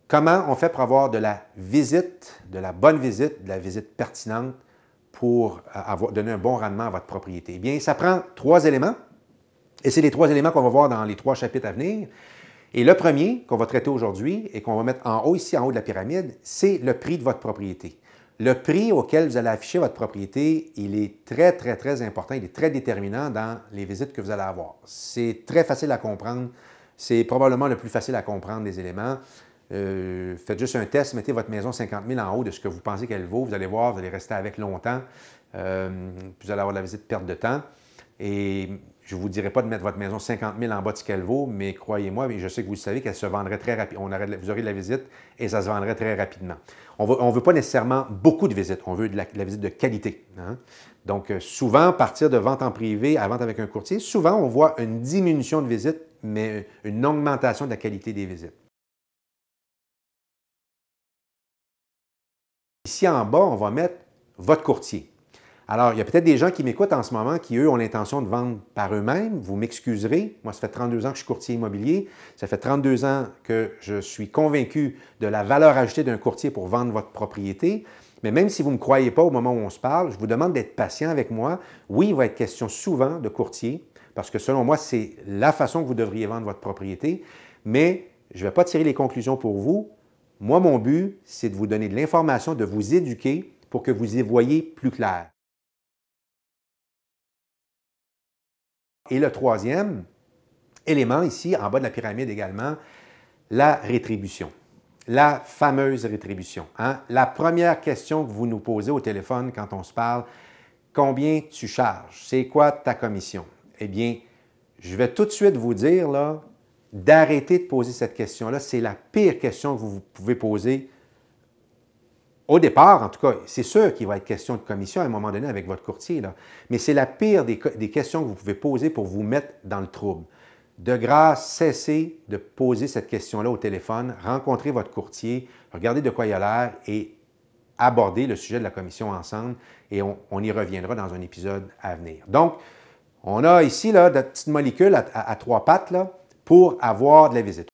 Comment on fait pour avoir de la visite, de la bonne visite, de la visite pertinente pour donner un bon rendement à votre propriété? Eh bien, ça prend 3 éléments, et c'est les 3 éléments qu'on va voir dans les 3 chapitres à venir. Et le premier qu'on va traiter aujourd'hui et qu'on va mettre en haut, ici en haut de la pyramide, c'est le prix de votre propriété. Le prix auquel vous allez afficher votre propriété, il est très, très, très important, il est très déterminant dans les visites que vous allez avoir. C'est très facile à comprendre, c'est probablement le plus facile à comprendre des éléments. Faites juste un test, mettez votre maison 50 000 en haut de ce que vous pensez qu'elle vaut, vous allez voir, vous allez rester avec longtemps, puis vous allez avoir de la visite perte de temps. Et je ne vous dirai pas de mettre votre maison 50 000 en bas de ce qu'elle vaut, mais croyez-moi, je sais que vous savez qu'elle se vendrait très rapidement. Vous aurez de la visite et ça se vendrait très rapidement. On ne veut pas nécessairement beaucoup de visites, on veut de la visite de qualité. Hein? Donc, souvent, partir de vente en privé à vente avec un courtier, souvent, on voit une diminution de visites, mais une augmentation de la qualité des visites. Ici en bas, on va mettre votre courtier. Alors, il y a peut-être des gens qui m'écoutent en ce moment qui, eux, ont l'intention de vendre par eux-mêmes. Vous m'excuserez. Moi, ça fait 32 ans que je suis courtier immobilier. Ça fait 32 ans que je suis convaincu de la valeur ajoutée d'un courtier pour vendre votre propriété. Mais même si vous ne me croyez pas au moment où on se parle, je vous demande d'être patient avec moi. Oui, il va être question souvent de courtier, parce que selon moi, c'est la façon que vous devriez vendre votre propriété. Mais je ne vais pas tirer les conclusions pour vous. Moi, mon but, c'est de vous donner de l'information, de vous éduquer pour que vous y voyez plus clair. Et le troisième élément ici, en bas de la pyramide également, la rétribution. La fameuse rétribution. Hein? La première question que vous nous posez au téléphone quand on se parle, combien tu charges? C'est quoi ta commission? Eh bien, je vais tout de suite vous dire là, d'arrêter de poser cette question-là. C'est la pire question que vous pouvez poser. Au départ, en tout cas, c'est sûr qu'il va être question de commission à un moment donné avec votre courtier, là. Mais c'est la pire des questions que vous pouvez poser pour vous mettre dans le trouble. De grâce, cessez de poser cette question-là au téléphone, rencontrez votre courtier, regardez de quoi il a l'air et abordez le sujet de la commission ensemble et on y reviendra dans un épisode à venir. Donc, on a ici là, de petites molécules à 3 pattes là, pour avoir de la visite.